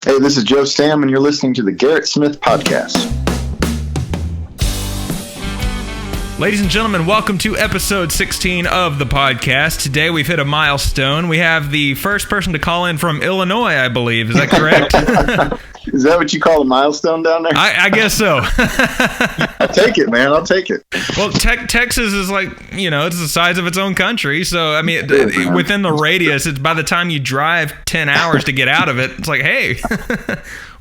Hey, this is Joe Stamm, and you're listening to the Garrett Smith Podcast. Ladies and gentlemen, welcome to episode 16 of the podcast. Today we've hit a milestone. We have the first person to call in from Illinois, I believe. Is that correct? Is that what you call a milestone down there? I guess so. I'll take it, man. I'll take it. Well, Texas is like, it's the size of its own country. So, I mean, within the radius, it's by the time you drive 10 hours to get out of it, it's like, hey,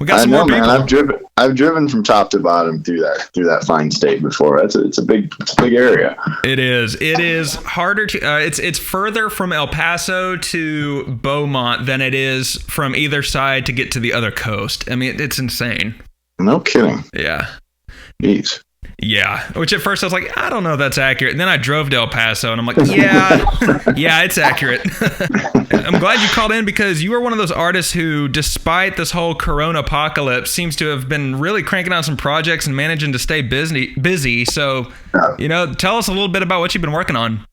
we got some more people. Man, I've driven from top to bottom through that fine state before. It's a big area. It is. It is harder to. It's further from El Paso to Beaumont than it is from either side to get to the other coast. I mean, it's insane. No kidding. Yeah. Jeez. Yeah, which at first I was like, I don't know if that's accurate. And then I drove to El Paso and I'm like, yeah, it's accurate. I'm glad you called in because you are one of those artists who, despite this whole corona apocalypse, seems to have been really cranking out some projects and managing to stay busy. So, tell us a little bit about what you've been working on.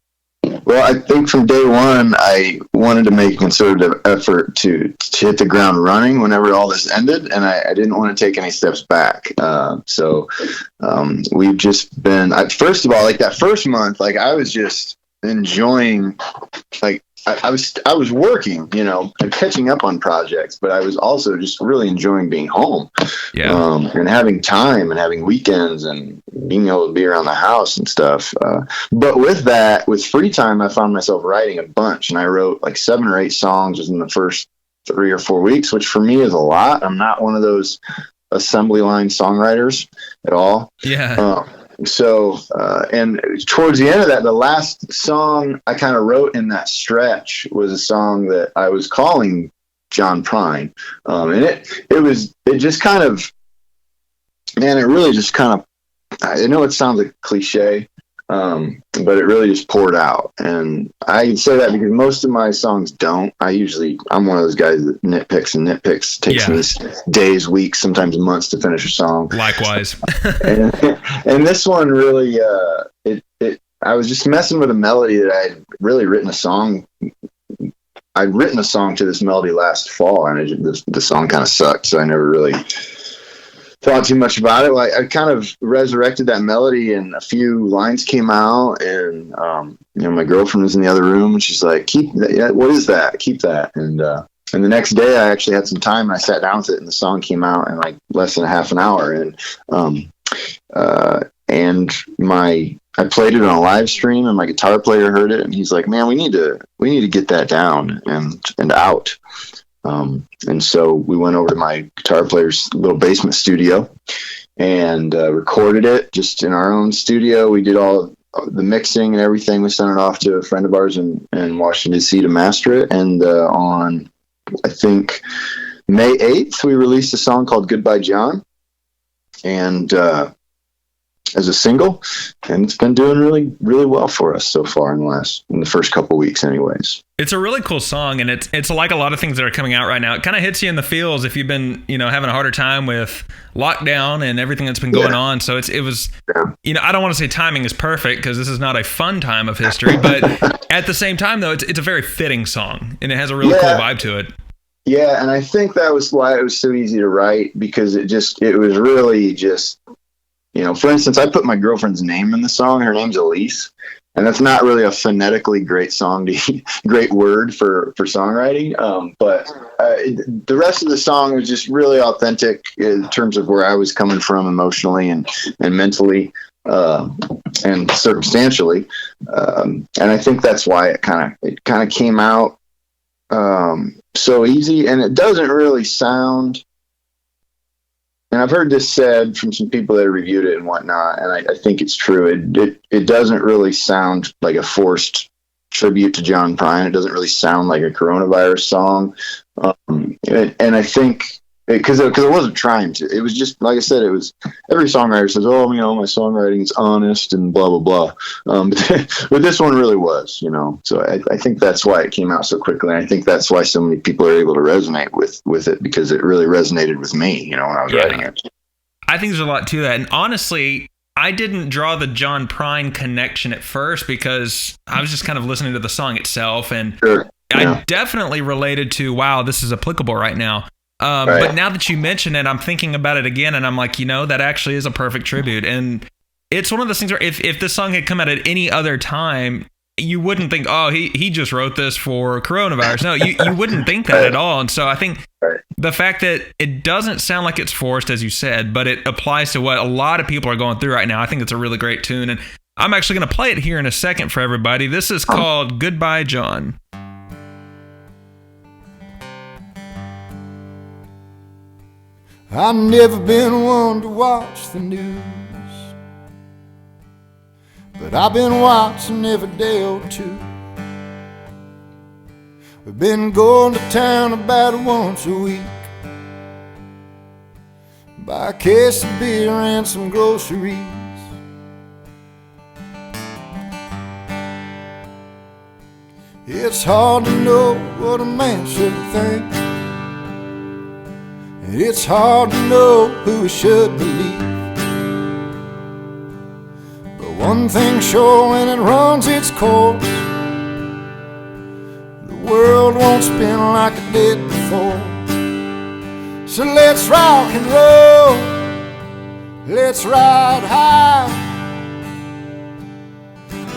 Well, I think from day one, I wanted to make a concerted effort to hit the ground running whenever all this ended, and I didn't want to take any steps back. So we've just been, first of all, like that first month, like I was just enjoying, like I was working, and catching up on projects, but I was also just really enjoying being home, and having time and having weekends and being able to be around the house and stuff. But with free time, I found myself writing a bunch, and I wrote like 7 or 8 songs within the first 3 or 4 weeks, which for me is a lot. I'm not one of those assembly line songwriters at all. Yeah. And towards the end of that, the last song I kind of wrote in that stretch was a song that I was calling John Prine. And it just kind of, man, it really just kind of, I know it sounds like cliche, but it really just poured out. And I can say that because most of my songs don't. I'm one of those guys that nitpicks, takes me days, weeks, sometimes months to finish a song. Likewise. and this one really, I was just messing with a melody that I had really written a song. I'd written a song to this melody last fall, and the song kind of sucked, so I never really thought too much about it. Like I kind of resurrected that melody, and a few lines came out, and my girlfriend was in the other room, and she's like, "Keep that. What is that? Keep that." And the next day, I actually had some time, and I sat down with it, and the song came out in like less than a half an hour, and I played it on a live stream, and my guitar player heard it, and he's like, "Man, we need to get that down and out." And so we went over to my guitar player's little basement studio and recorded it just in our own studio. We did all the mixing and everything. We sent it off to a friend of ours in Washington, D.C. to master it. And on, I think, May 8th, we released a song called Goodbye John, and as a single, and it's been doing really, really well for us so far in the first couple weeks anyways. It's a really cool song, and it's like a lot of things that are coming out right now. It kind of hits you in the feels if you've been, having a harder time with lockdown and everything that's been going on. So it was, I don't want to say timing is perfect because this is not a fun time of history, but at the same time though, it's a very fitting song, and it has a really cool vibe to it. Yeah. And I think that was why it was so easy to write, because it was really just, for instance, I put my girlfriend's name in the song. Her name's Elise, and that's not really a phonetically great great word for songwriting. But the rest of the song was just really authentic in terms of where I was coming from emotionally and mentally and circumstantially. And I think that's why it kind of came out so easy, and it doesn't really sound. And I've heard this said from some people that reviewed it and whatnot, and I think it's true. It doesn't really sound like a forced tribute to John Prine. It doesn't really sound like a coronavirus song. And I think because it wasn't trying to. It was just, like I said, it was, every songwriter says, "Oh, my songwriting is honest and blah, blah, blah." But this one really was, so I think that's why it came out so quickly. And I think that's why so many people are able to resonate with it, because it really resonated with me, when I was writing it. I think there's a lot to that. And honestly, I didn't draw the John Prine connection at first because I was just kind of listening to the song itself. And I definitely related to, wow, this is applicable right now. But now that you mention it, I'm thinking about it again, and I'm like, that actually is a perfect tribute. And it's one of those things where if this song had come out at any other time, you wouldn't think, oh, he just wrote this for coronavirus. No, you wouldn't think that at all. And so I think the fact that it doesn't sound like it's forced, as you said, but it applies to what a lot of people are going through right now, I think it's a really great tune. And I'm actually going to play it here in a second for everybody. This is called Goodbye, John. I've never been one to watch the news, but I've been watching every day or two. We've been going to town about once a week, buy a case of beer and some groceries. It's hard to know what a man should think, and it's hard to know who we should believe. But one thing's sure, when it runs its course, the world won't spin like it did before. So let's rock and roll, let's ride high,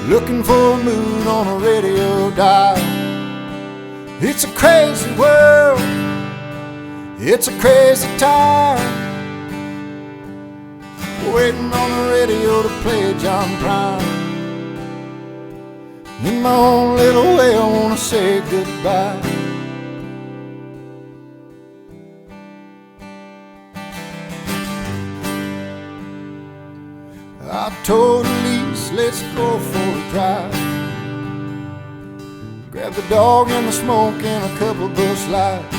looking for a moon on a radio dial. It's a crazy world, it's a crazy time, waiting on the radio to play John Prine. In my own little way, I wanna say goodbye. I told Elise, let's go for a drive, grab the dog and the smoke and a couple bush lights.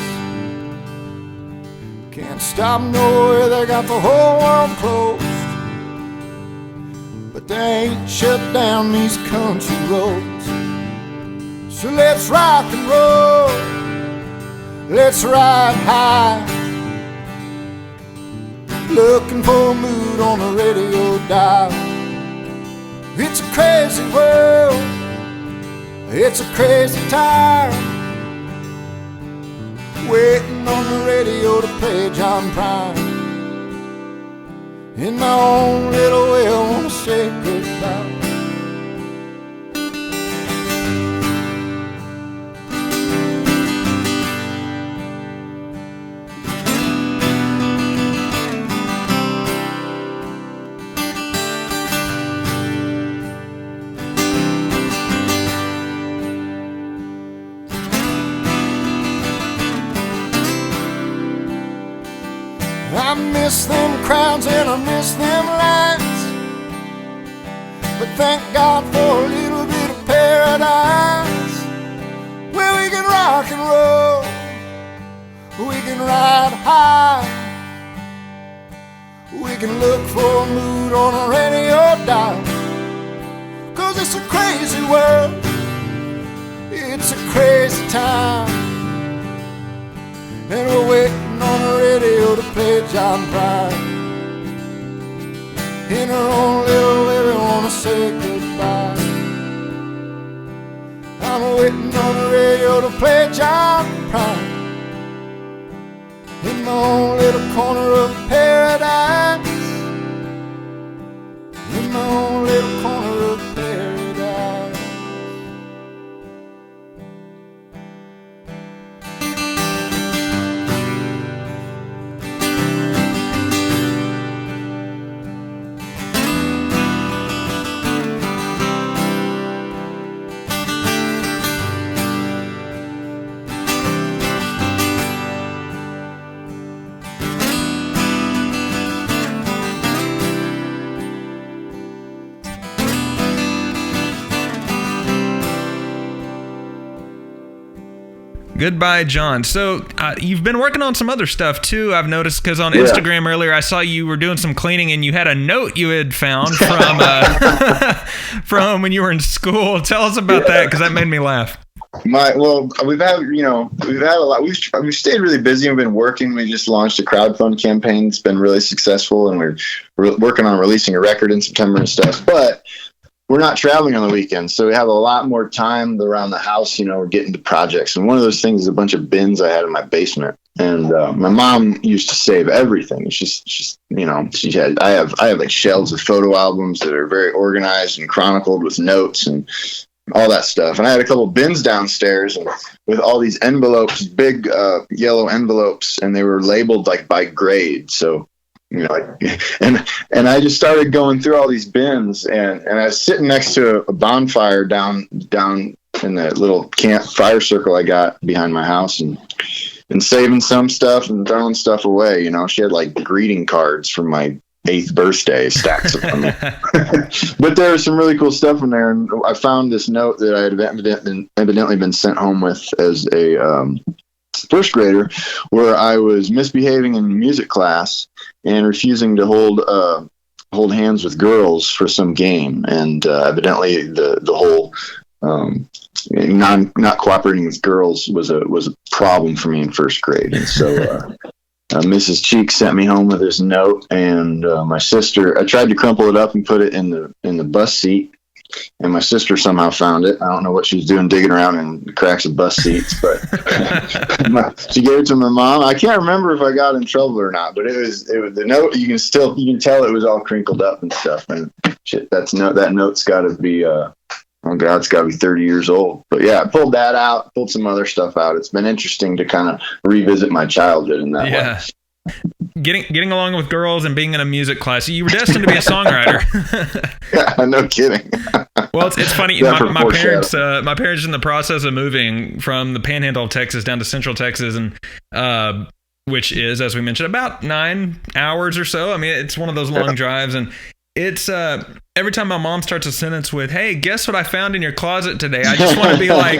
Can't stop nowhere, they got the whole world closed, but they ain't shut down these country roads. So let's rock and roll, let's ride high, looking for a mood on a radio dial. It's a crazy world, it's a crazy time, waiting on the radio to play John Prine. In my own little way, I wanna say goodbye. I miss them crowds and I miss them lights, but thank God for a little bit of paradise, where we can rock and roll, we can ride high, we can look for a mood on a radio dial. 'Cause it's a crazy world, it's a crazy time, and we're waiting on the radio to play John Prine. In our own little way, we wanna say goodbye. I'm waiting on the radio to play John Prine. In my own little corner of paradise, in my own little corner of paradise. Goodbye, John. So you've been working on some other stuff too, I've noticed, because on Instagram earlier I saw you were doing some cleaning and you had a note you had found from from when you were in school. Tell us about that, because that made me laugh. We've had a lot. We've stayed really busy. We've been working. We just launched a crowdfund campaign. It's been really successful, and we're working on releasing a record in September and stuff. But we're not traveling on the weekends, so we have a lot more time around the house. We're getting to projects. And one of those things is a bunch of bins I had in my basement. And my mom used to save everything. She's I have like shelves of photo albums that are very organized and chronicled with notes and all that stuff. And I had a couple bins downstairs and with all these envelopes, big yellow envelopes, and they were labeled like by grade. So, and I just started going through all these bins, and I was sitting next to a bonfire down in the little camp fire circle I got behind my house, and saving some stuff and throwing stuff away. She had like greeting cards from my 8th birthday, stacks of them. But there was some really cool stuff in there, and I found this note that I had evidently been sent home with as a first grader, where I was misbehaving in music class and refusing to hold hands with girls for some game, and evidently the whole not cooperating with girls was a problem for me in first grade. And so Mrs. Cheek sent me home with this note, and my sister, I tried to crumple it up and put it in the bus seat, and my sister somehow found it. I don't know what she was doing, digging around in the cracks of bus seats, but she gave it to my mom. I can't remember if I got in trouble or not, but it was the note. You can tell it was all crinkled up and stuff. And shit, that note's got to be oh God, it's got to be 30 years old. But yeah, I pulled that out, pulled some other stuff out. It's been interesting to kind of revisit my childhood in that way. Getting along with girls and being in a music class, you were destined to be a songwriter. Yeah, no kidding. Well, it's funny. My parents are in the process of moving from the panhandle of Texas down to central Texas, and which is, as we mentioned, about 9 hours or so. I mean, it's one of those long drives, and it's every time my mom starts a sentence with, "Hey, guess what I found in your closet today?" I just want to be like,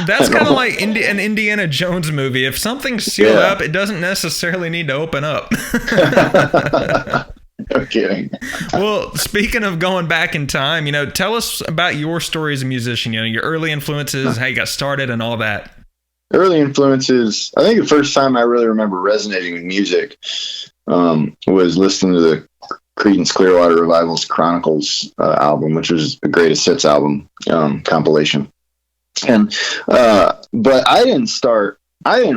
that's kind of like an Indiana Jones movie. If something's sealed up, it doesn't necessarily need to open up. No kidding. Well, speaking of going back in time, tell us about your story as a musician, your early influences, how you got started and all that. Early influences, I think the first time I really remember resonating with music was listening to the Creedence Clearwater Revival's Chronicles album, which was a greatest hits album compilation. And but I didn't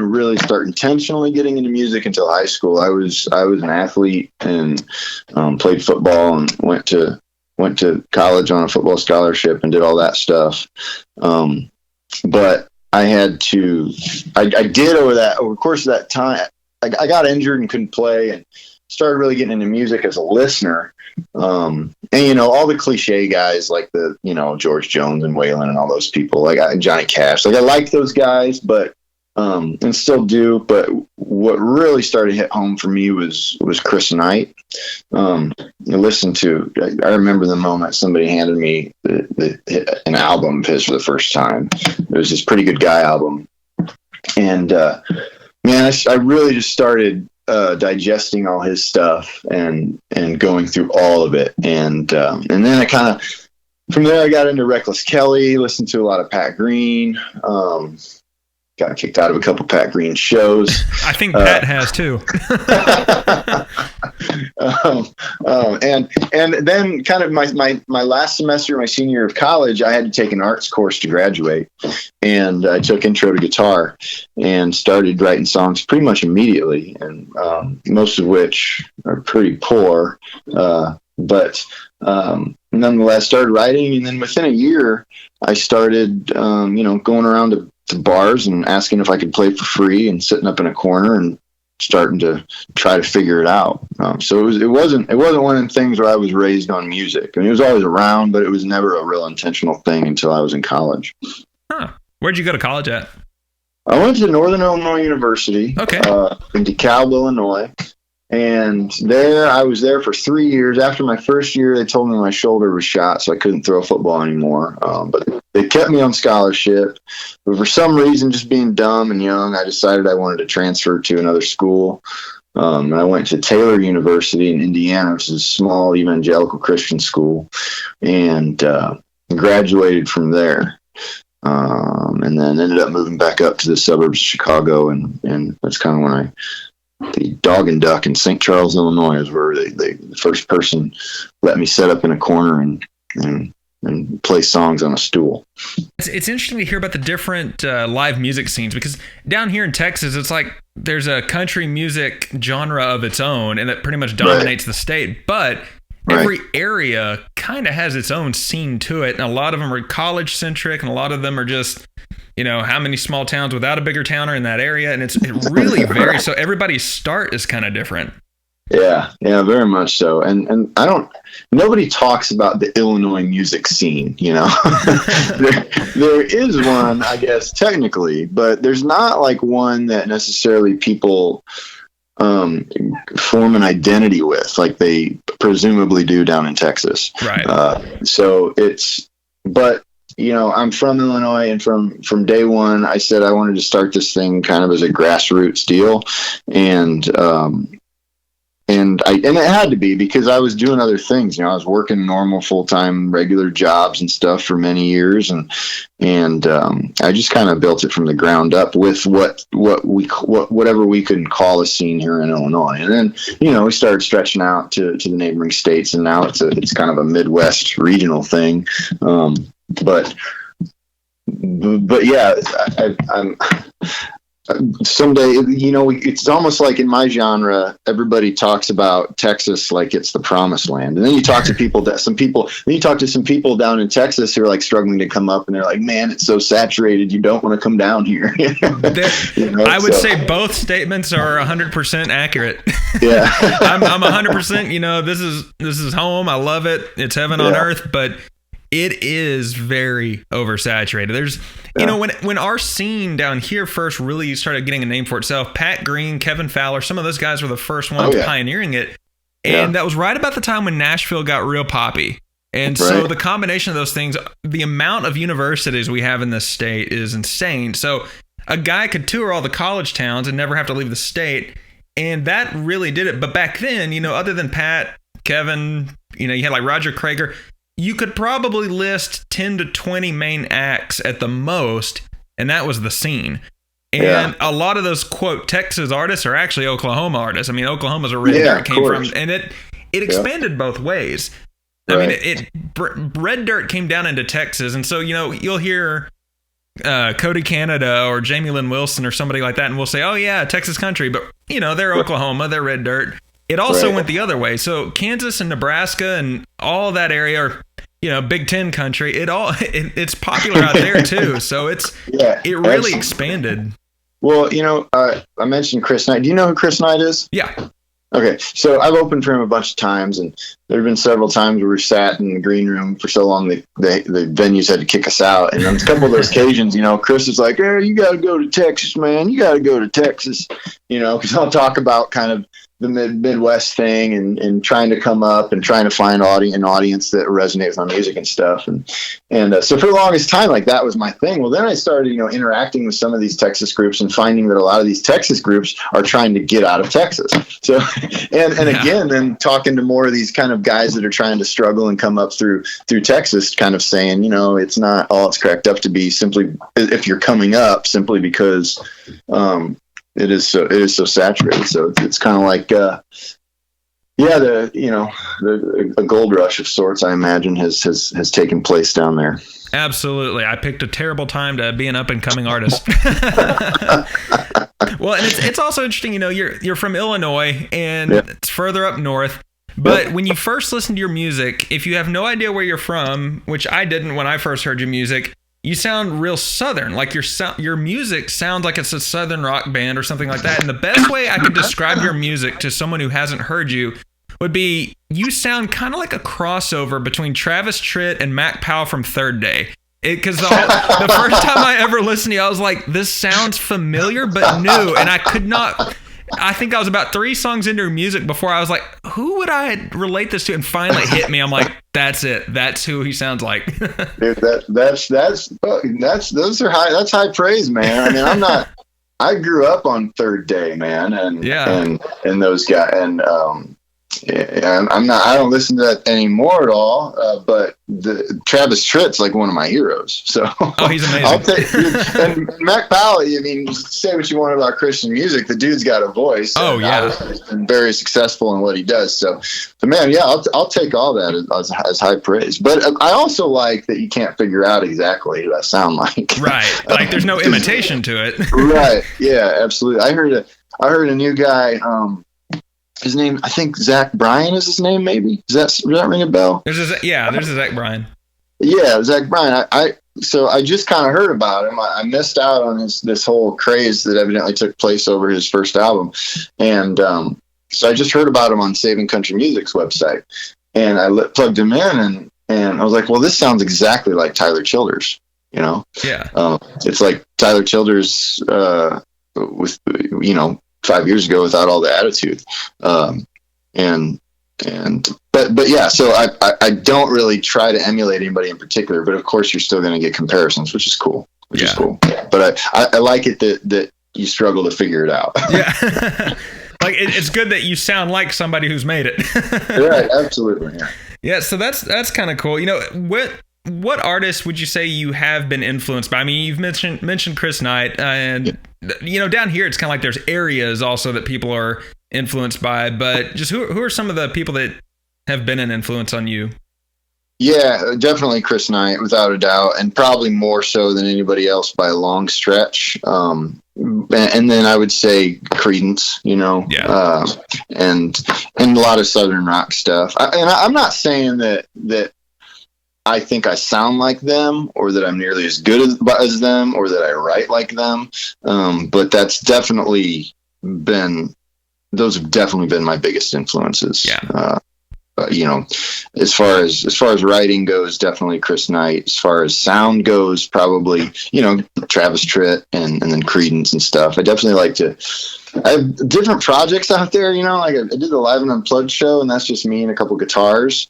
really start intentionally getting into music until high school. I was an athlete and played football and went to college on a football scholarship and did all that stuff. But I did over the course of that time, I got injured and couldn't play, and started really getting into music as a listener. And all the cliche guys like the George Jones and Waylon and all those people, like Johnny Cash, like I like those guys, but and still do. But what really started to hit home for me was Chris Knight. I remember the moment somebody handed me an album of his for the first time. It was this Pretty Good Guy album, and man, I really just started digesting all his stuff and going through all of it, and then I kind of from there I got into Reckless Kelly, listened to a lot of Pat Green, got kicked out of a couple Pat Green shows. I think Pat has too. And then kind of my last semester, my senior year of college, I had to take an arts course to graduate, and I took intro to guitar and started writing songs pretty much immediately, and most of which are pretty poor, but nonetheless started writing. And then within a year I started going around to bars and asking if I could play for free, and sitting up in a corner and starting to try to figure it out. So it wasn't one of the things where I was raised on music. I mean, it was always around, but it was never a real intentional thing until I was in college. Huh. Where'd you go to college at? I went to Northern Illinois University, in DeKalb, Illinois. And I was there for 3 years. After my first year, they told me my shoulder was shot, so I couldn't throw football anymore. But they kept me on scholarship. But for some reason, just being dumb and young, I decided I wanted to transfer to another school. And I went to Taylor University in Indiana, which is a small evangelical Christian school, and graduated from there. And then ended up moving back up to the suburbs of Chicago, and that's kind of when the Dog and Duck in St. Charles, Illinois, is where the first person let me set up in a corner and and play songs on a stool. It's interesting to hear about the different live music scenes, because down here in Texas, it's like there's a country music genre of its own, and that pretty much dominates the state. But every area kind of has its own scene to it, and a lot of them are college centric, and a lot of them are just, you know, how many small towns without a bigger town are in that area, and it really varies. So everybody's start is kind of different. Yeah, very much so. And nobody talks about the Illinois music scene, you know. there is one, I guess, technically, but there's not like one that necessarily people form an identity with, like they presumably do down in Texas. Right. But you know, I'm from Illinois, and from day one, I said I wanted to start this thing kind of as a grassroots deal, and it had to be because I was doing other things. You know, I was working normal full-time regular jobs and stuff for many years, and I just kind of built it from the ground up with whatever we could call a scene here in Illinois. And then, you know, we started stretching out to the neighboring states, and now it's kind of a Midwest regional thing. But yeah, I'm someday, you know, it's almost like in my genre, everybody talks about Texas like it's the promised land. And then you talk to some people down in Texas who are like struggling to come up, and they're like, man, it's so saturated. You don't want to come down here. You know, I would say both statements are 100% accurate. Yeah. I'm 100%, you know, this is home. I love it. It's heaven on earth, but it is very oversaturated. There's, you know, when our scene down here first really started getting a name for itself, Pat Green, Kevin Fowler, some of those guys were the first ones pioneering it. And that was right about the time when Nashville got real poppy. And so the combination of those things, the amount of universities we have in this state is insane. So a guy could tour all the college towns and never have to leave the state. And that really did it. But back then, you know, other than Pat, Kevin, you know, you had like Roger Krager, you could probably list 10 to 20 main acts at the most, and that was the scene. And a lot of those, quote, Texas artists are actually Oklahoma artists. I mean, Oklahoma's where Red Dirt came from, and it expanded both ways. I mean, Red Dirt came down into Texas, and so, you know, you'll hear Cody Canada or Jamie Lynn Wilson or somebody like that, and we'll say, oh, yeah, Texas country, but, you know, they're Oklahoma, they're Red Dirt. It also went the other way. So Kansas and Nebraska and all that area are, you know, Big Ten country. It's popular out there too. So it really expanded. Well, you know, I mentioned Chris Knight. Do you know who Chris Knight is? Yeah. Okay. So I've opened for him a bunch of times, and there have been several times where we've sat in the green room for so long the venues had to kick us out. And on a couple of those occasions, you know, Chris is like, hey, you got to go to Texas, man. You got to go to Texas, you know, because I'll talk about kind of the Midwest thing and trying to come up and trying to find an audience that resonates with my music and stuff. And so for the longest time, like that was my thing. Well, then I started, you know, interacting with some of these Texas groups and finding that a lot of these Texas groups are trying to get out of Texas. So, again, then talking to more of these kind of guys that are trying to struggle and come up through Texas, kind of saying, you know, it's not all it's cracked up to be simply if you're coming up simply because, it is so saturated. So it's kind of like, a gold rush of sorts, I imagine, has taken place down there. Absolutely. I picked a terrible time to be an up and coming artist. Well, and it's also interesting, you know, you're from Illinois, and it's further up north. But when you first listen to your music, if you have no idea where you're from, which I didn't when I first heard your music, you sound real Southern. Like your music sounds like it's a Southern rock band or something like that. And the best way I could describe your music to someone who hasn't heard you would be you sound kind of like a crossover between Travis Tritt and Mac Powell from Third Day. Because the first time I ever listened to you, I was like, this sounds familiar but new. And I could not... I think I was about 3 songs into her music before I was like, who would I relate this to? And finally hit me. I'm like, that's it. That's who he sounds like. Dude, that's high praise, man. I mean, I grew up on Third Day, man. And those guys, and Yeah, I'm not. I don't listen to that anymore at all. But Travis Tritt's like one of my heroes. So oh, he's amazing. I'll take and Mac Powell. I mean, say what you want about Christian music, the dude's got a voice. Oh yeah, he's been very successful in what he does. So man, yeah, I'll take all that as high praise. But I also like that you can't figure out exactly who I sound like. Right, like there's no imitation to it. Right. Yeah, absolutely. I heard a new guy. His name, I think Zach Bryan is his name. Maybe does that ring a bell? There's a Zach Bryan. Yeah, Zach Bryan. So I just kind of heard about him. I missed out on this whole craze that evidently took place over his first album, and so I just heard about him on Saving Country Music's website, and I plugged him in, and I was like, well, this sounds exactly like Tyler Childers. You know? Yeah. It's like Tyler Childers with 5 years ago without all the attitude. But yeah, so I don't really try to emulate anybody in particular, but of course you're still going to get comparisons, which is cool. But I like it that you struggle to figure it out. Yeah. Like it's good that you sound like somebody who's made it. Right. Absolutely. Yeah. Yeah. So that's kind of cool. What artists would you say you have been influenced by? I mean, you've mentioned Chris Knight, and down here it's kind of like there's areas also that people are influenced by. But just who are some of the people that have been an influence on you? Yeah, definitely Chris Knight, without a doubt, and probably more so than anybody else by a long stretch. And then I would say Creedence, and a lot of Southern rock stuff. I'm not saying that I think I sound like them, or that I'm nearly as good as them, or that I write like them. But those have definitely been my biggest influences. Yeah. As far as writing goes, definitely Chris Knight. As far as sound goes, probably, Travis Tritt and then Creedence and stuff. I definitely I have different projects out there, like I did the Live and Unplugged show, and that's just me and a couple guitars.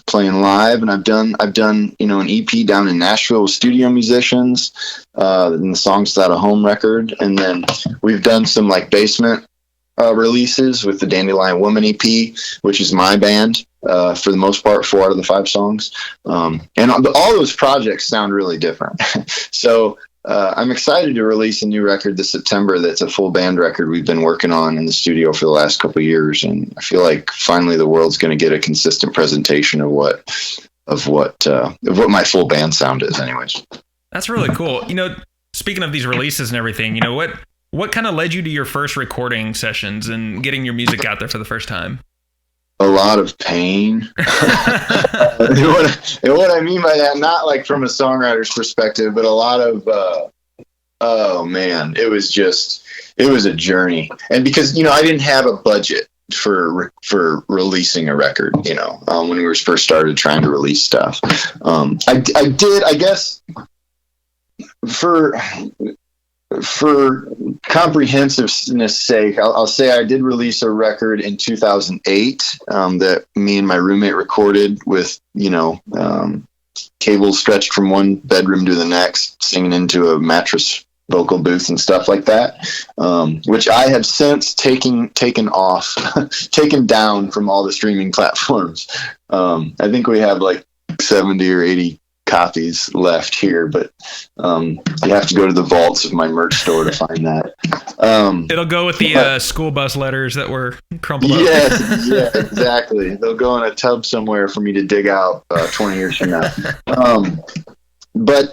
Playing live, and I've done an EP down in Nashville with studio musicians, and the song's that a home record, and then we've done some like basement releases with the Dandelion Woman EP, which is my band for the most part, 4 out of the 5 songs, and all those projects sound really different. So I'm excited to release a new record this September that's a full band record we've been working on in the studio for the last couple of years, and I feel like finally the world's going to get a consistent presentation of what my full band sound is anyways. That's really cool. Speaking of these releases and everything, what kind of led you to your first recording sessions and getting your music out there for the first time? A lot of pain. And what I mean by that, not like from a songwriter's perspective, but a lot of, oh man, it was a journey. And because, I didn't have a budget for releasing a record, when we first started trying to release stuff. I did, I guess, for comprehensiveness sake, I'll say I did release a record in 2008 that me and my roommate recorded with, cables stretched from one bedroom to the next, singing into a mattress vocal booth and stuff like that, which I have since taken down from all the streaming platforms. I think we have like 70 or 80 copies left here, but you have to go to the vaults of my merch store to find that. It'll go with the school bus letters that were crumpled up. Yes, yeah, exactly. They'll go in a tub somewhere for me to dig out 20 years from now. But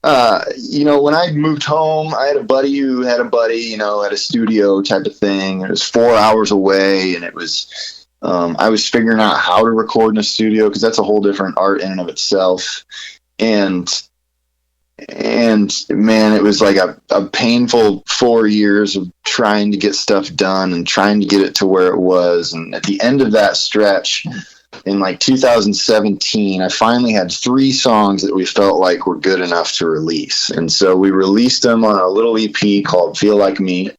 when I moved home, I had a buddy who had a buddy, at a studio type of thing. It was 4 hours away, and it was I was figuring out how to record in a studio, because that's a whole different art in and of itself. And man, it was like a painful 4 years of trying to get stuff done and trying to get it to where it was. And at the end of that stretch in like 2017, I finally had 3 songs that we felt like were good enough to release. And so we released them on a little EP called Feel Like Me,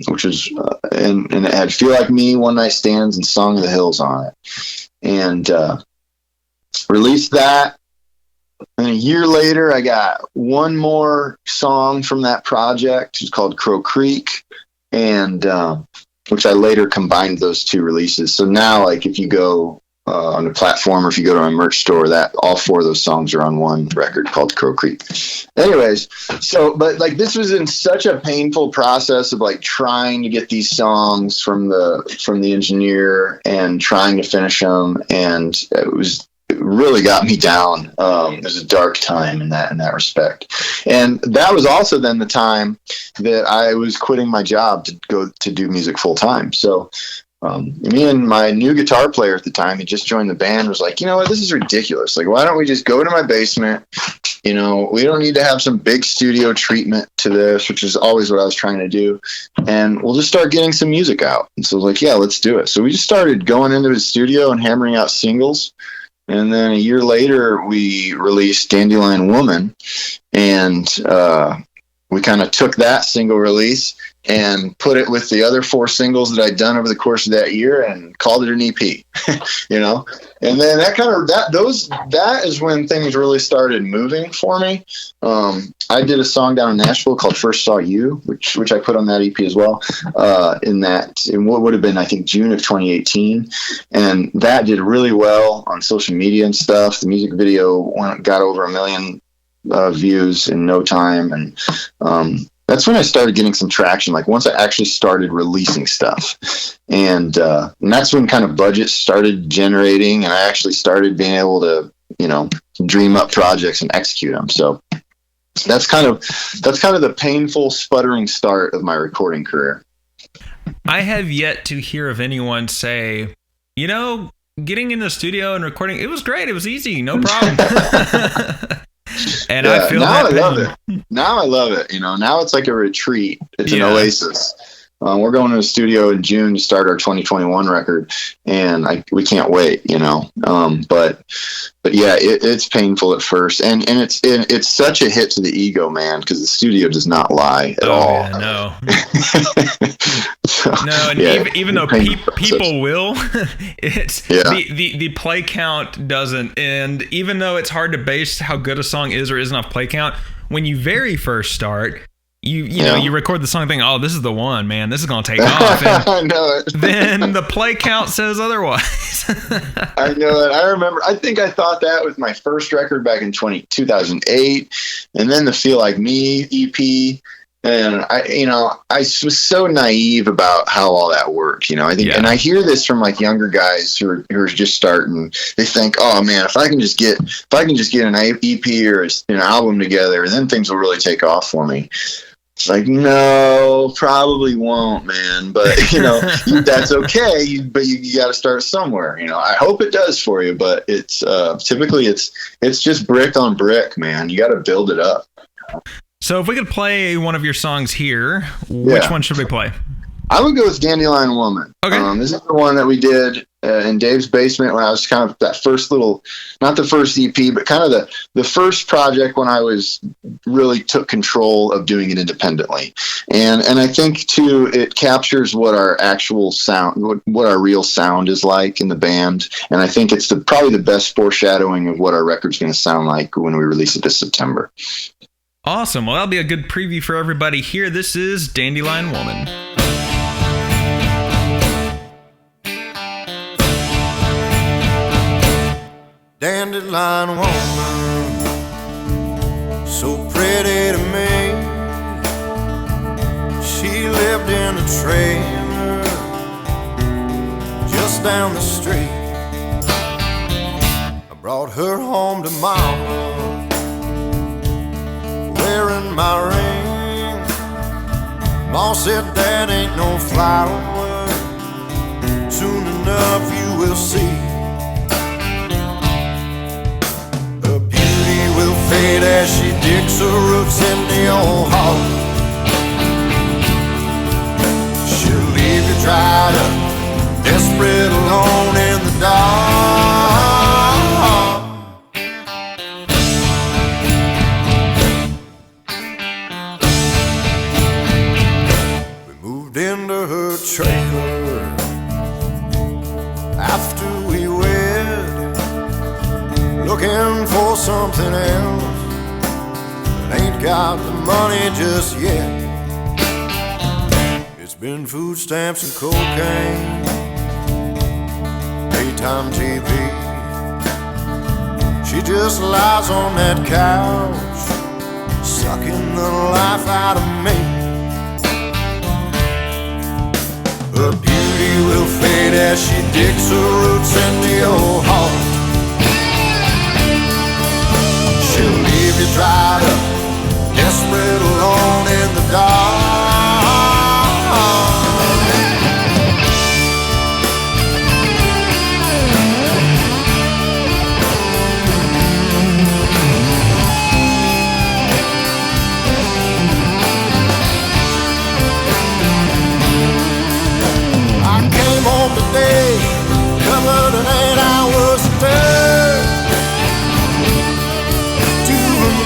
which was, and it had Feel Like Me, One Night Stands, and Song of the Hills on it. And released that. And a year later, I got one more song from that project. It's called Crow Creek. And which I later combined those two releases. So now, like, if you go on the platform, or if you go to my merch store, that all 4 of those songs are on one record called Crow Creek. Anyways, so, but like, this was in such a painful process of like trying to get these songs from the engineer and trying to finish them, and it really got me down. It was a dark time in that respect. And that was also then the time that I was quitting my job to go to do music full time. So me and my new guitar player at the time, he just joined the band, was like, you know what, this is ridiculous. Like, why don't we just go to my basement? You know, we don't need to have some big studio treatment to this, which is always what I was trying to do. And we'll just start getting some music out. And so I was like, yeah, let's do it. So we just started going into the studio and hammering out singles. And then a year later, we released Dandelion Woman. And we kind of took that single release and put it with the other 4 singles that I'd done over the course of that year and called it an EP, you know? And then that is when things really started moving for me. I did a song down in Nashville called First Saw You, which I put on that EP as well, in what would have been, I think, June of 2018. And that did really well on social media and stuff. The music video got over 1 million views in no time. And, that's when I started getting some traction. Like, once I actually started releasing stuff, and that's when kind of budgets started generating, and I actually started being able to, you know, dream up projects and execute them. So that's kind of the painful, sputtering start of my recording career. I have yet to hear of anyone say, you know, getting in the studio and recording, it was great. It was easy. No problem. And yeah, I feel now I love it. Now I love it. You know, now it's like a retreat. It's an oasis. We're going to the studio in June to start our 2021 record, and we can't wait. You know, but yeah, it's painful at first, and it's such a hit to the ego, man, because the studio does not lie at all. Yeah, no. So, no, and yeah, even though people will, it's the play count doesn't. And even though it's hard to base how good a song is or isn't off play count, when you very first start, you know, you record the song thinking, oh, this is the one, man, this is gonna take off. And I know it. Then the play count says otherwise. I know it. I remember. I think I thought that with my first record back in 2008, and then the Feel Like Me EP. And I was so naive about how all that worked, you know. I think, and I hear this from like younger guys who are just starting. They think, oh man, if I can just get an EP or an album together, then things will really take off for me. It's like, no, probably won't, man. But you know, that's okay. But you got to start somewhere. You know, I hope it does for you. But it's typically it's just brick on brick, man. You got to build it up. So if we could play one of your songs here, which one should we play? I would go with Dandelion Woman. Okay. This is the one that we did in Dave's basement when I was kind of that first not the first EP, but kind of the first project when I really took control of doing it independently. And I think too, it captures what our actual sound, what our real sound is like in the band. And I think it's probably the best foreshadowing of what our record's going to sound like when we release it this September. Awesome. Well, that'll be a good preview for everybody here. This is Dandelion Woman. Dandelion woman, so pretty to me. She lived in a trailer just down the street. I brought her home to mama, wearing my ring. Mom said that ain't no flower, soon enough you will see. Her beauty will fade as she digs her roots in the old heart. She'll leave you dried up, desperate, alone in the dark. Into her trailer after we wed, looking for something else, but ain't got the money just yet. It's been food stamps and cocaine, daytime TV. She just lies on that couch, sucking the life out of me. Her beauty will fade as she digs her roots in the old heart. She'll leave you dried up, desperate, alone in the dark. Today, covered in 8 hours a day, to a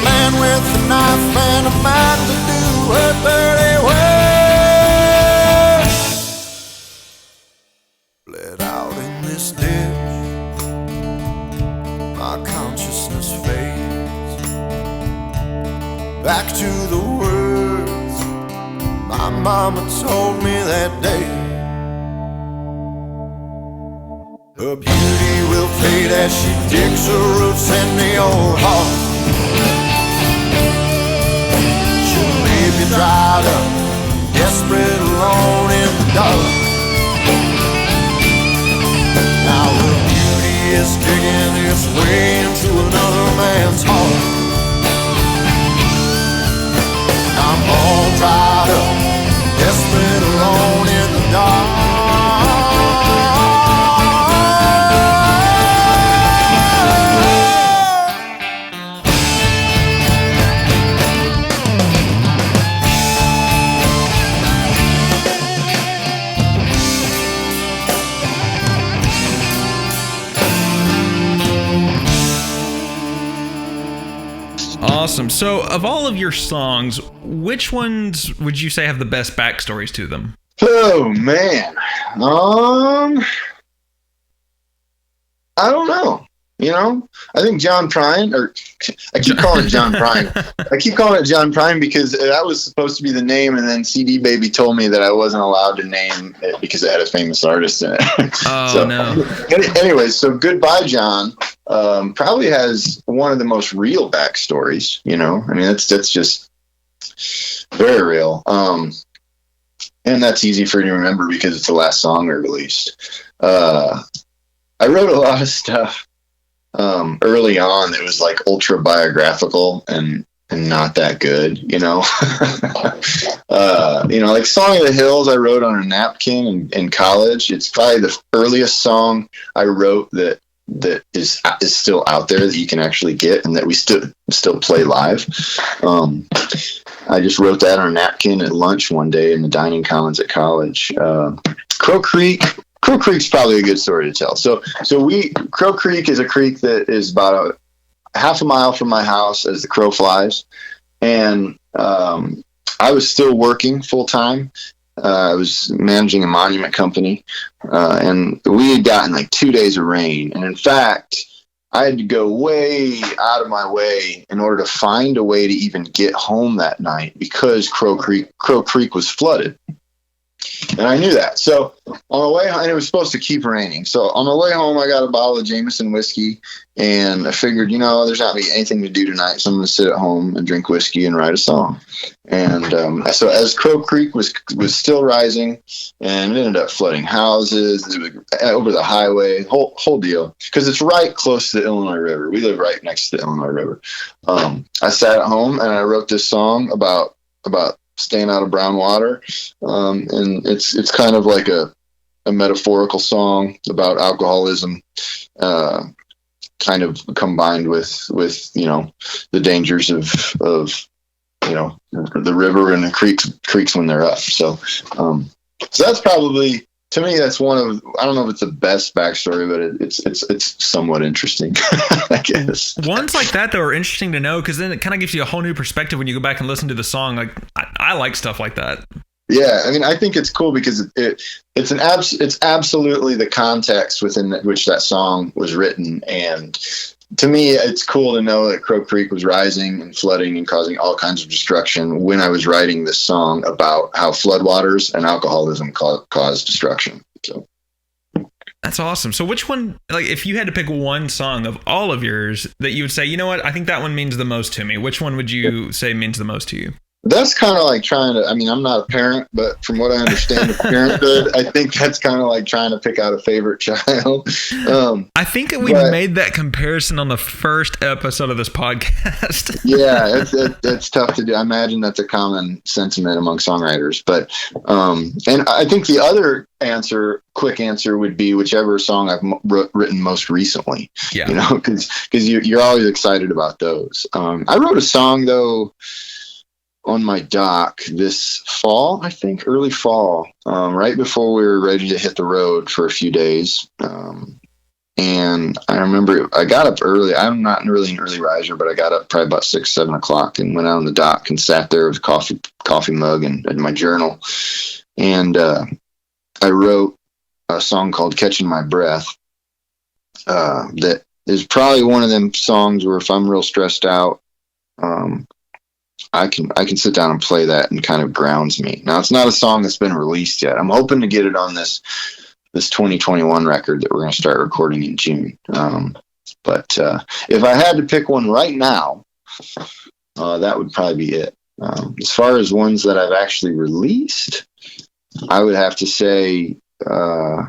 man with a knife and a mind to do her dirty way. Bled out in this ditch, my consciousness fades back to the words my mama told me that day. Her beauty will fade as she digs her roots in the old heart. She'll leave you dried up, desperate, alone in the dark. Now her beauty is digging its way into another man's heart. I'm all dried up, desperate, alone in the dark. Awesome. So, of all of your songs, which ones would you say have the best backstories to them? Oh man, I don't know. I think John Prine, or I keep calling it John Prine. I keep calling it John Prine because that was supposed to be the name, and then CD Baby told me that I wasn't allowed to name it because it had a famous artist in it. Oh, no. Anyways, so Goodbye John probably has one of the most real backstories. I mean, that's just very real. And that's easy for you to remember because it's the last song I released. I wrote a lot of stuff early on that was like ultra biographical and not that good, like Song of the Hills I wrote on a napkin in college. It's probably the earliest song I wrote that is still out there that you can actually get and that we still play live. I just wrote that on a napkin at lunch one day in the dining commons at college. Crow Creek's probably a good story to tell. So Crow Creek is a creek that is about a half a mile from my house as the crow flies. And I was still working full time. I was managing a monument company, and we had gotten like 2 days of rain. And in fact, I had to go way out of my way in order to find a way to even get home that night because Crow Creek was flooded. And I knew that. So on the way home, and it was supposed to keep raining. So on the way home, I got a bottle of Jameson whiskey, and I figured, there's not going to be anything to do tonight, so I'm going to sit at home and drink whiskey and write a song. And so as Crow Creek was still rising, and it ended up flooding houses over the highway, whole deal, because it's right close to the Illinois River. We live right next to the Illinois River. I sat at home and I wrote this song about staying out of brown water, and it's kind of like a metaphorical song about alcoholism, kind of combined with the dangers of the river and the creeks when they're up. So that's probably, to me, that's one of, I don't know if it's the best backstory, but it's somewhat interesting, I guess. Ones like that, though, are interesting to know because then it kind of gives you a whole new perspective when you go back and listen to the song. Like, I like stuff like that. Yeah, I mean, I think it's cool because it's absolutely the context within which that song was written, and to me, it's cool to know that Crow Creek was rising and flooding and causing all kinds of destruction when I was writing this song about how floodwaters and alcoholism cause destruction. So that's awesome. So which one, like, if you had to pick one song of all of yours that you would say, you know what, I think that one means the most to me, which one would you say means the most to you? That's kind of like trying to, I mean, I'm not a parent, but from what I understand of parenthood, I think that's kind of like trying to pick out a favorite child. I think we made that comparison on the first episode of this podcast. Yeah, it's tough to do. I imagine that's a common sentiment among songwriters. But, and I think the other quick answer would be whichever song I've written most recently. Yeah. You know, because you're always excited about those. I wrote a song, though, on my dock this fall, I think early fall, right before we were ready to hit the road for a few days. And I remember I got up early. I'm not really an early riser, but I got up probably about 6, 7 o'clock and went out on the dock and sat there with a coffee mug and my journal. And I wrote a song called Catching My Breath. That is probably one of them songs where if I'm real stressed out, I can sit down and play that and kind of grounds me. Now, it's not a song that's been released yet. I'm hoping to get it on this 2021 record that we're going to start recording in June. But if I had to pick one right now, that would probably be it. As far as ones that I've actually released, I would have to say, my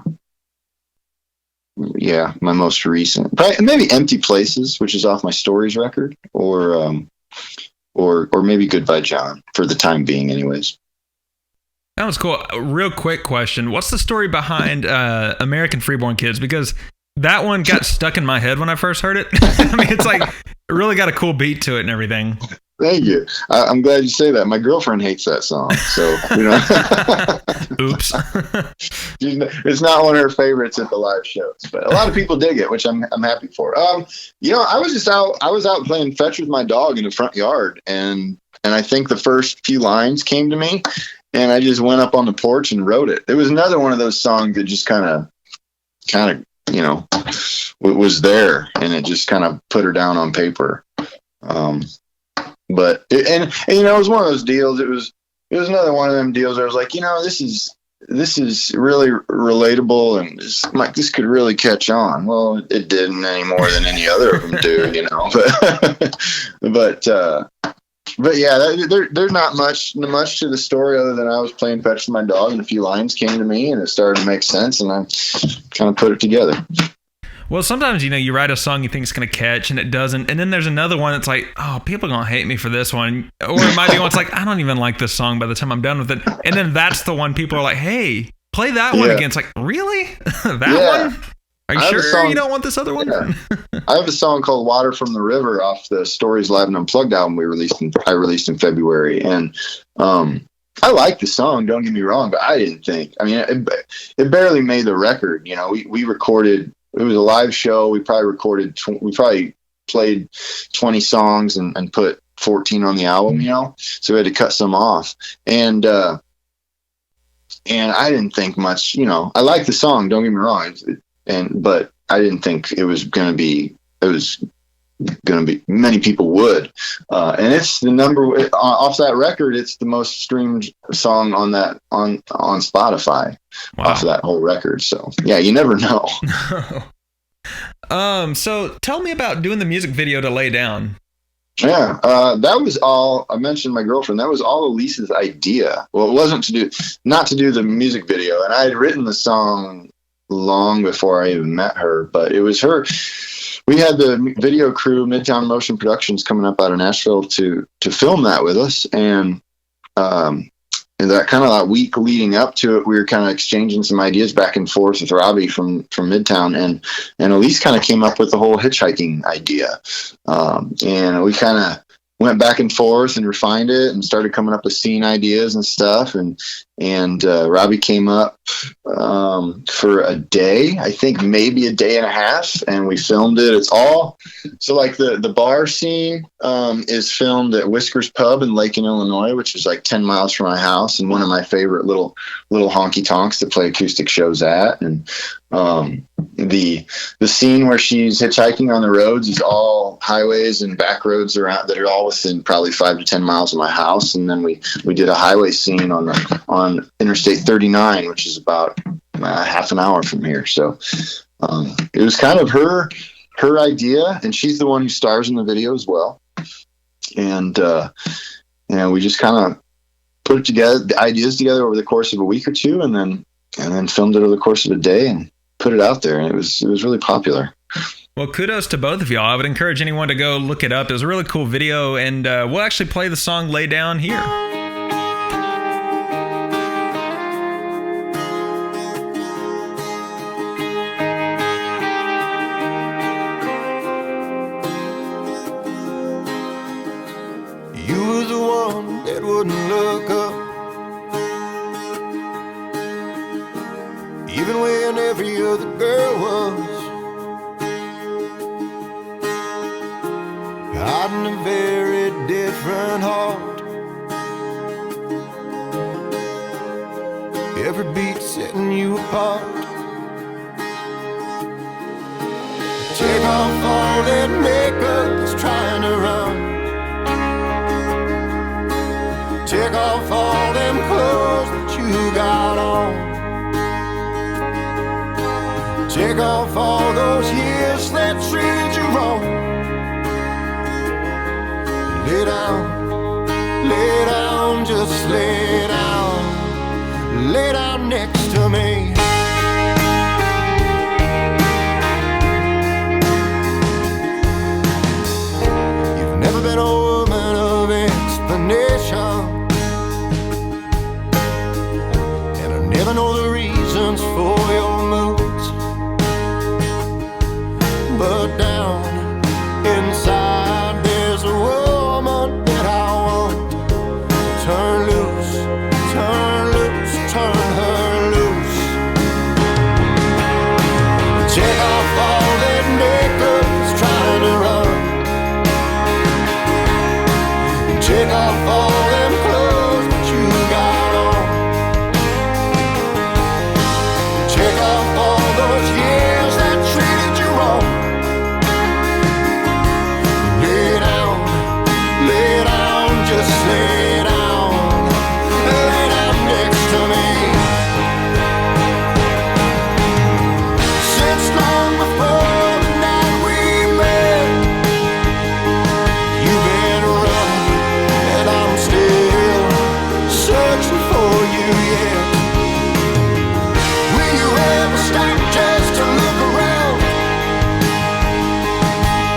most recent, probably, maybe Empty Places, which is off my Stories record, or maybe Goodbye John, for the time being anyways. That was cool. A real quick question. What's the story behind American Freeborn Kids? Because that one got stuck in my head when I first heard it. I mean, it's like, it really got a cool beat to it and everything. Thank you. I'm glad you say that. My girlfriend hates that song. So, you know. Oops. It's not one of her favorites at the live shows, but a lot of people dig it, which I'm happy for. You know, I was out playing fetch with my dog in the front yard, and I think the first few lines came to me, and I just went up on the porch and wrote it. It was another one of those songs that just kind of, you know, was there, and it just kind of put her down on paper. But you know, it was one of those deals. It was another one of them deals where I was like, you know, this is really relatable, and this could really catch on. Well, it didn't any more than any other of them do, you know. But yeah, there's not much to the story other than I was playing fetch with my dog, and a few lines came to me, and it started to make sense, and I kind of put it together. Well, sometimes, you know, you write a song you think it's going to catch and it doesn't. And then there's another one that's like, oh, people are going to hate me for this one. Or it might be one that's like, I don't even like this song by the time I'm done with it. And then that's the one people are like, hey, play that one again. It's like, really? That one? Are you sure you don't want this other one? Yeah. I have a song called Water from the River off the Stories Live and Unplugged album I released in February. And I like the song, don't get me wrong, but I didn't think, I mean, it barely made the record. You know, we recorded, it was a live show. We probably played 20 songs and put 14 on the album, you know, so we had to cut some off. And I didn't think much, you know, I like the song, don't get me wrong. But I didn't think it was going to be, many people would. And it's the number off that record. It's the most streamed song on Spotify. Wow. Off of that whole record. So yeah, you never know. So tell me about doing the music video to Lay Down. Yeah, that was all. I mentioned my girlfriend. That was all Elise's idea. Well, it wasn't not to do the music video, and I had written the song long before I even met her. But it was her. We had the video crew, Midtown Motion Productions, coming up out of Nashville to film that with us, and that kind of that week leading up to it, we were kind of exchanging some ideas back and forth with Robbie from Midtown, and Elise kind of came up with the whole hitchhiking idea, and we kind of went back and forth and refined it and started coming up with scene ideas and stuff, and And Robbie came up for a day, I think maybe a day and a half, and we filmed it. It's all so like the bar scene is filmed at Whiskers Pub in Lakin, Illinois, which is like 10 miles from my house, and one of my favorite little honky tonks to play acoustic shows at. And the scene where she's hitchhiking on the roads is all highways and back roads around that are all within probably 5 to 10 miles of my house. And then we did a highway scene on Interstate 39, which is about half an hour from here. So it was kind of her idea, and she's the one who stars in the video as well. And we just kind of put it together, the ideas together over the course of a week or two, and then filmed it over the course of a day and put it out there, and it was really popular. Well, kudos to both of y'all. I would encourage anyone to go look it up. It was a really cool video, and we'll actually play the song Lay Down here. You were the one that wouldn't look up, even when every other girl was. Hiding a very different heart, every beat setting you apart. Take off all that makeup that's trying to run. Take off all them clothes that you got on. Take off all those years that treated you wrong. Lay down, just lay down next to me. You've never been a woman of explanation, and I never know the reasons for your moods, but down inside there's a woman that I want. Turn loose, turn her loose. Take off all that makeup that's trying to run. Take off all them clothes that you got on. Take off all those years that treated you wrong. Lay down, just lay down next to me. Since long before the night we met, you've been running, and I'm still searching for you yet. Will you ever stop just to look around?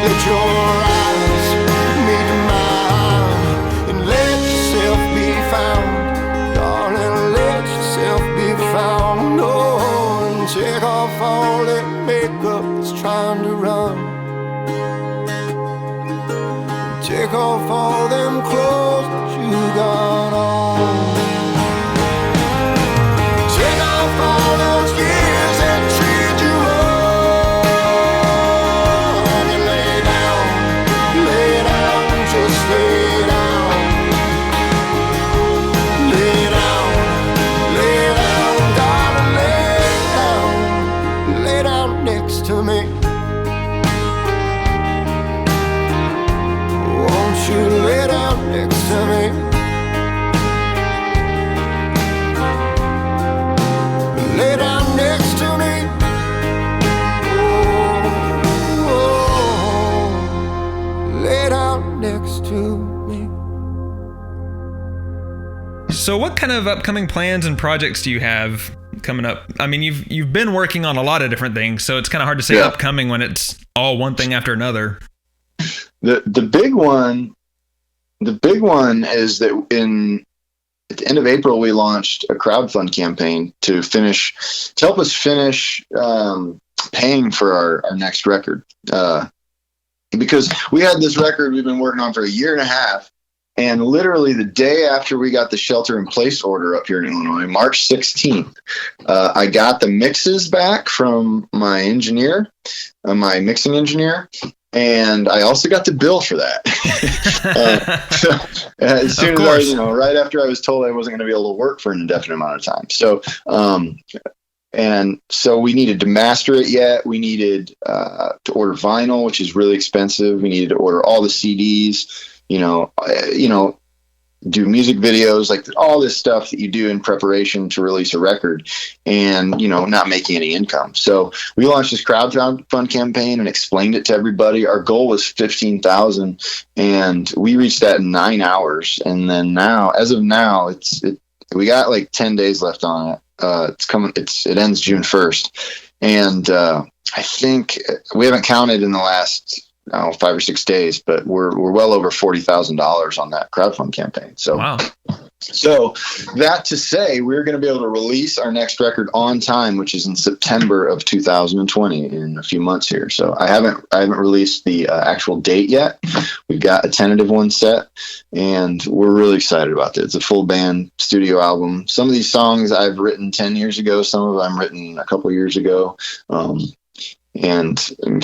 Let your eyes meet mine and let yourself be found. Darling, let yourself be found. Oh, and take off all that makeup that's trying to run. Take off all them clothes that you got on. Take off all those years that treated you wrong. And lay down, just lay down. Lay down, darling, lay down next to me. Won't you lay down next to me? Lay down next to me. Oh, lay down next to me. So what kind of upcoming plans and projects do you have coming up? I mean, you've been working on a lot of different things, so it's kind of hard to say upcoming when it's all one thing after another. The big one is that at the end of April we launched a crowdfund campaign to help us finish paying for our next record, because we had this record we've been working on for a year and a half, And literally the day after we got the shelter in place order up here in Illinois, March 16th, I got the mixes back from my engineer, my mixing engineer. And I also got the bill for that. As soon as right after I was told I wasn't going to be able to work for an indefinite amount of time. So, and so we needed to master it yet. We needed to order vinyl, which is really expensive. We needed to order all the CDs, do music videos, like all this stuff that you do in preparation to release a record, and not making any income. So we launched this crowdfund campaign and explained it to everybody. Our goal was 15,000, and we reached that in 9 hours. And then now, as of now, we got like 10 days left on it. It ends June 1st, and I think we haven't counted in the last 5 or 6 days, but we're well over $40,000 on that crowdfund campaign. So, wow. So that to say, we're going to be able to release our next record on time, which is in September of 2020, in a few months here. So I haven't released the actual date yet. We've got a tentative one set, and we're really excited about it. It's a full band studio album. Some of these songs I've written 10 years ago. Some of them written a couple years ago. And I'm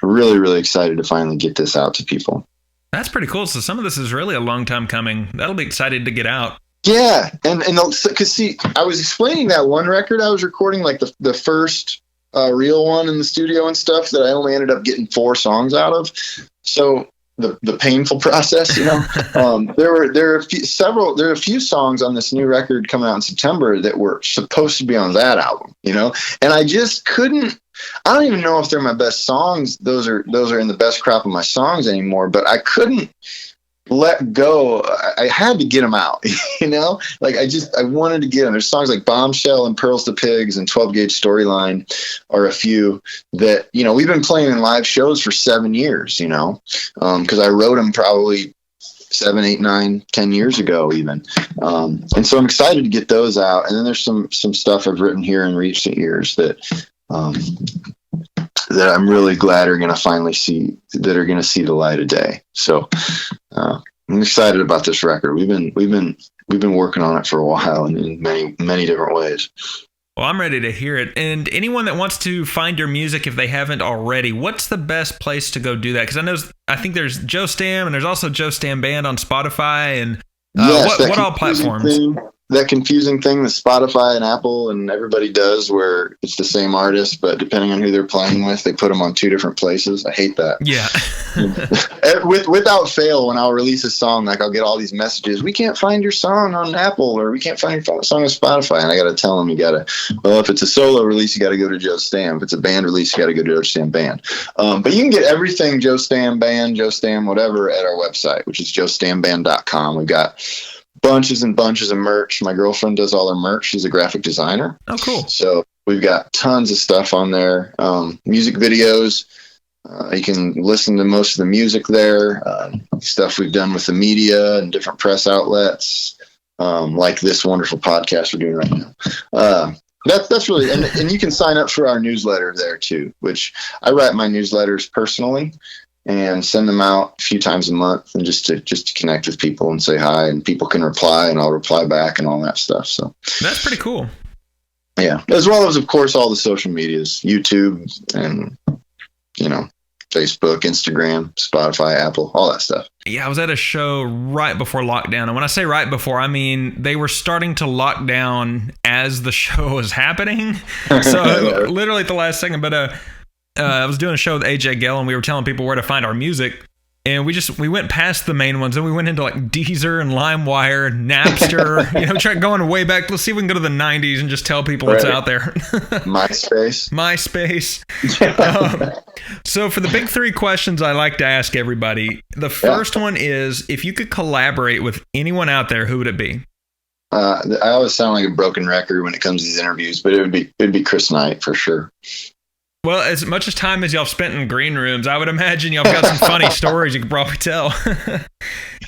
really excited to finally get this out to people. That's pretty cool. So some of this is really a long time coming. That'll be excited to get out. Yeah. And because see, I was explaining that one record I was recording, like the first real one in the studio and stuff, that I only ended up getting 4 songs out of. So the painful process, there are a few songs on this new record coming out in September that were supposed to be on that album, and I just couldn't. I don't even know if they're my best songs. Those are in the best crop of my songs anymore, but I couldn't let go. I had to get them out, like I wanted to get them. There's songs like Bombshell and Pearls to Pigs and 12 Gauge Storyline are a few that, we've been playing in live shows for 7 years, because I wrote them probably 7, 8, 9, 10 years ago even. And so I'm excited to get those out. And then there's some stuff I've written here in recent years that I'm really glad are going to finally see the light of day. So I'm excited about this record. We've been working on it for a while in many different ways. Well, I'm ready to hear it. And anyone that wants to find your music, if they haven't already, what's the best place to go do that? Because I think there's Joe Stamm, and there's also Joe Stamm Band on Spotify, and what all platforms? That confusing thing that Spotify and Apple and everybody does, where it's the same artist, but depending on who they're playing with, they put them on 2 different places. I hate that. Yeah. Without fail, when I'll release a song, like I'll get all these messages, we can't find your song on Apple, or we can't find your song on Spotify. And I got to tell them, if it's a solo release, you got to go to Joe Stamm. If it's a band release, you got to go to Joe Stamm Band. But you can get everything Joe Stamm Band, Joe Stamm, whatever, at our website, which is joestammband.com. We've got bunches and bunches of merch. My girlfriend does all our merch. She's a graphic designer. Oh, cool. So we've got tons of stuff on there. Music videos. You can listen to most of the music there. Stuff we've done with the media and different press outlets, like this wonderful podcast we're doing right now. That's really, and you can sign up for our newsletter there too, which I write my newsletters personally and send them out a few times a month, and just to connect with people and say hi, and people can reply and I'll reply back and all that stuff. So that's pretty cool. Yeah. As well as, of course, all the social medias, YouTube and, Facebook, Instagram, Spotify, Apple, all that stuff. Yeah, I was at a show right before lockdown. And when I say right before, I mean they were starting to lock down as the show was happening. So literally at the last second. But I was doing a show with AJ Gell, and we were telling people where to find our music. And we went past the main ones, and we went into like Deezer and LimeWire, Napster, try going way back. Let's see if we can go to the 90s and just tell people what's out there. MySpace. So for the big 3 questions I like to ask everybody, the first one is, if you could collaborate with anyone out there, who would it be? I always sound like a broken record when it comes to these interviews, but it'd be Chris Knight for sure. Well, as much as time as y'all spent in green rooms, I would imagine y'all got some funny stories you could probably tell.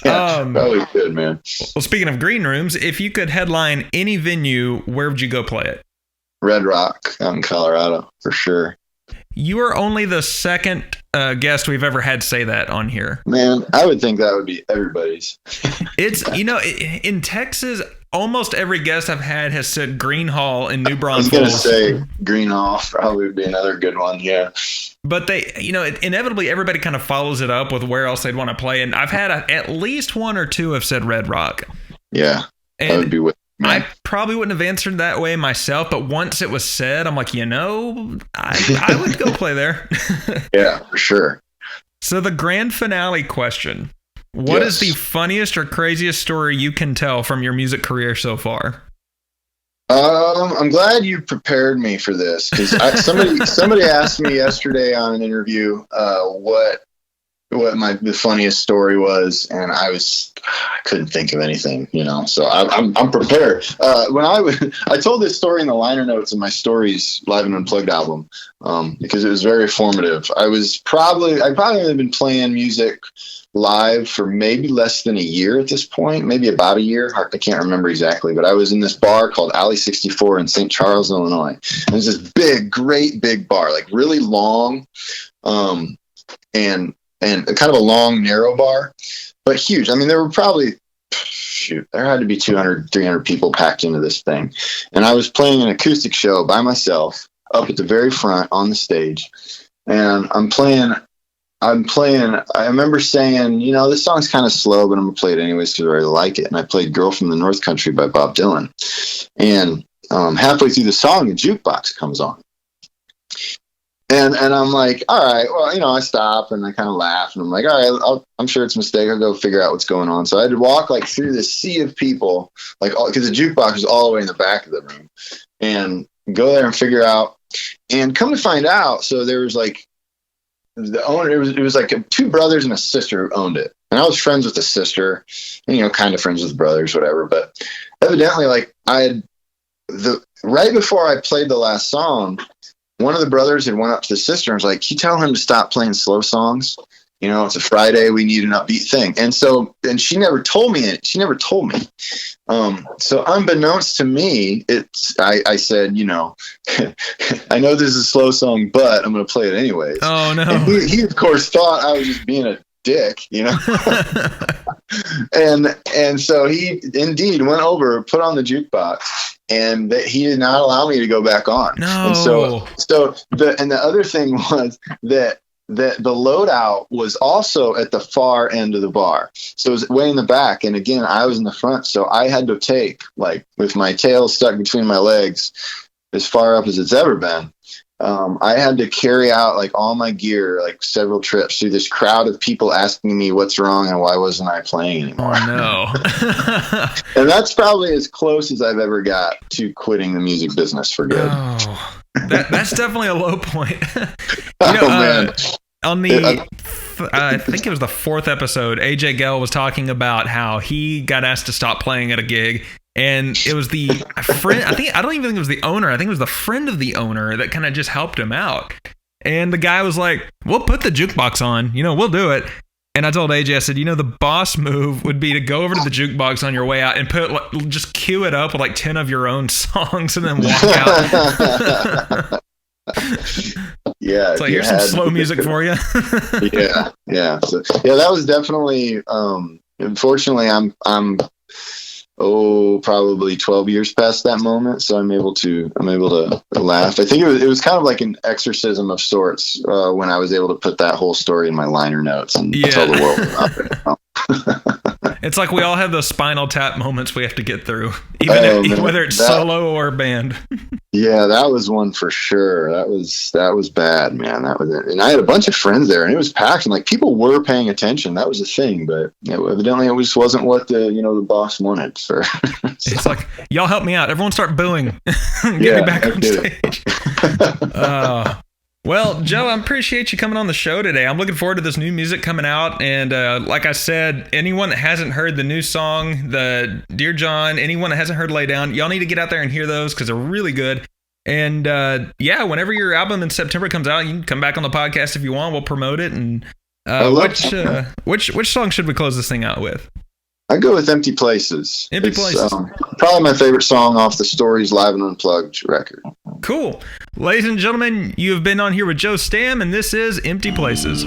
Probably good, man. Well, speaking of green rooms, if you could headline any venue, where would you go play it? Red Rock out in Colorado, for sure. You are only the second guest we've ever had say that on here. Man, I would think that would be everybody's. It's, in Texas, almost every guest I've had has said Green Hall in New Braunfels. I was going to say Green Hall probably would be another good one, yeah. But they, inevitably everybody kind of follows it up with where else they'd want to play. And I've had at least one or two have said Red Rock. Yeah, and that would be with me. I probably wouldn't have answered that way myself, but once it was said, I'm like, I would go play there. Yeah, for sure. So the grand finale question. What is the funniest or craziest story you can tell from your music career so far? I'm glad you prepared me for this, because somebody asked me yesterday on an interview what the funniest story was, and I couldn't think of anything, So I'm prepared. When I told this story in the liner notes of my Stories Live and Unplugged album, because it was very formative. I probably have been playing music live for maybe less than a year at this point, maybe about a year. I can't remember exactly, but I was in this bar called Alley 64 in St. Charles, Illinois. And it was this great big bar, like really long, and kind of a long, narrow bar, but huge. I mean, there were probably, there had to be 200, 300 people packed into this thing. And I was playing an acoustic show by myself up at the very front on the stage. And I'm playing, I remember saying, this song's kind of slow, but I'm going to play it anyways because I really like it. And I played Girl from the North Country by Bob Dylan. And halfway through the song, a jukebox comes on. And I'm like, all right, well, I stop and I kind of laugh and I'm like, all right, I'm sure it's a mistake. I'll go figure out what's going on. So I had to walk through this sea of people, because the jukebox was all the way in the back of the room, and go there and figure out. And come to find out, so there was the owner. It was two brothers and a sister who owned it, and I was friends with the sister, and kind of friends with brothers, whatever. But evidently, right before I played the last song, one of the brothers had went up to the sister and was like, "Can you tell him to stop playing slow songs? It's a Friday. We need an upbeat thing." And she never told me it. She never told me. So unbeknownst to me, I said, I know this is a slow song, but I'm going to play it anyways. Oh no. And he of course thought I was just being a dick, and so he indeed went over, put on the jukebox, and he did not allow me to go back on. No. And the other thing was that the loadout was also at the far end of the bar. So it was way in the back. And again, I was in the front. So I had to take, with my tail stuck between my legs, as far up as it's ever been. I had to carry out all my gear, several trips through this crowd of people asking me what's wrong and why wasn't I playing anymore. Oh, no. And that's probably as close as I've ever got to quitting the music business for good. Oh, that's definitely a low point. Man. On the, I think it was the 4th episode, AJ Gell was talking about how he got asked to stop playing at a gig. And it was the friend, I don't even think it was the owner. I think it was the friend of the owner that kind of just helped him out. And the guy was like, "We'll put the jukebox on, we'll do it." And I told AJ, I said, the boss move would be to go over to the jukebox on your way out and just cue it up with 10 of your own songs and then walk out. Yeah. It's here's some slow music for you. Yeah. So, that was definitely, unfortunately, I'm probably 12 years past that moment, so I'm able to laugh. I think it was kind of like an exorcism of sorts when I was able to put that whole story in my liner notes and tell the world about it. It's like we all have those Spinal Tap moments we have to get through, whether it's solo or band. Yeah, that was one for sure. That was bad, man. That was it. And I had a bunch of friends there, and it was packed, and people were paying attention. That was the thing, but evidently it just wasn't what the boss wanted. So. It's like, y'all help me out. Everyone start booing. Get me back on stage. Well, Joe, I appreciate you coming on the show today. I'm looking forward to this new music coming out. And like I said, anyone that hasn't heard the new song, the Dear John, anyone that hasn't heard Lay Down, y'all need to get out there and hear those because they're really good. And whenever your album in September comes out, you can come back on the podcast if you want. We'll promote it. And which song should we close this thing out with? I go with Empty Places. Empty Places. Probably my favorite song off the Stories Live and Unplugged record. Cool. Ladies and gentlemen, you have been on here with Joe Stamm, and this is Empty Places.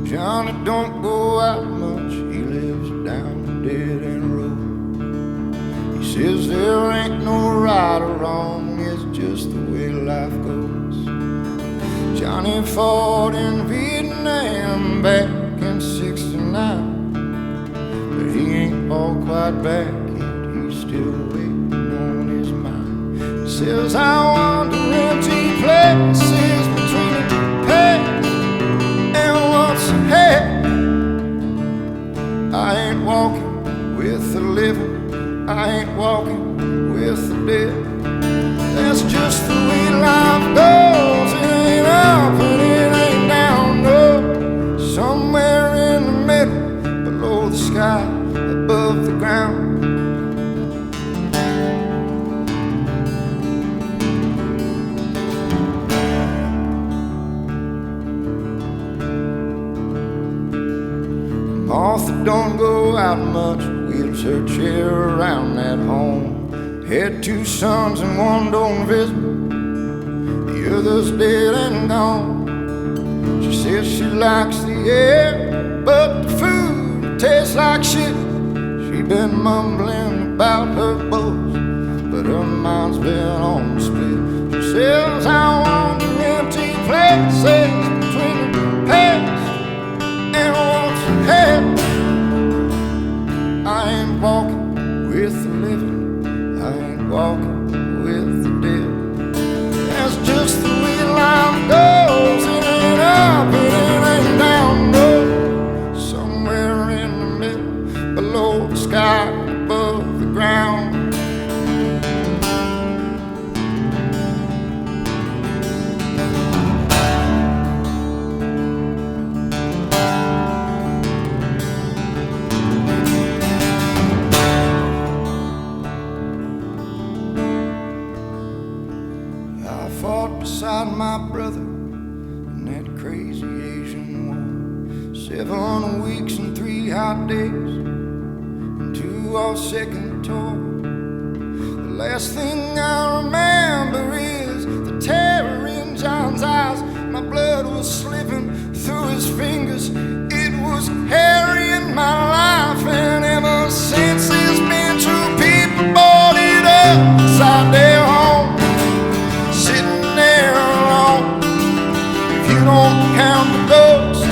Johnny don't go out much, he lives down the dead end road. He says there ain't no right or wrong, it's just the way life goes. Johnny fought in Vietnam back in '69, but he ain't all quite back yet, he's still waiting on his mind. He says I wander empty places between the past and what's ahead. I ain't walking with the living, I ain't walking with the dead. That's just the way life goes. It ain't up and it ain't down, no. Somewhere in the middle, below the sky, above the ground. Martha don't go out much, wheels her chair around that home. Had 2 sons and one don't visit, the other's dead and gone. She says she likes the air, but the food tastes like shit. She been mumbling about her boys, but her mind's been on the split. She says I wander empty places between the past and what's ahead. I ain't walking with the living, I ain't walking with the dead. That's just the way life goes. It ain't up and it ain't down, no. Somewhere in the middle, below the sky, above the ground. Beside my brother in that crazy Asian war. 7 weeks and 3 hot days and 2 off second tour. The last thing I remember is the terror in John's eyes. My blood was slipping through his fingers. It was carrying my life, and ever since there's been 2 people boarded up inside their home, sitting there alone. If you don't count the ghost,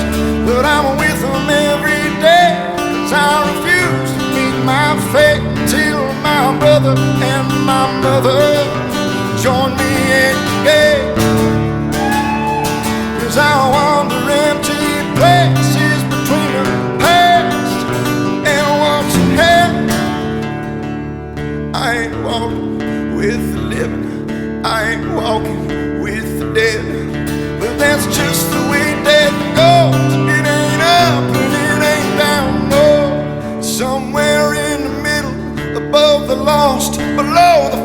but I'm with them every day, 'cause I refuse to meet my fate until my brother and my mother join me at the gate. 'Cause I wander empty places between the past and what's ahead. I ain't walking with the living, I ain't walking with the dead. But that's just the way death goes. It ain't up and it ain't down, no. Somewhere in the middle, above the lost, below the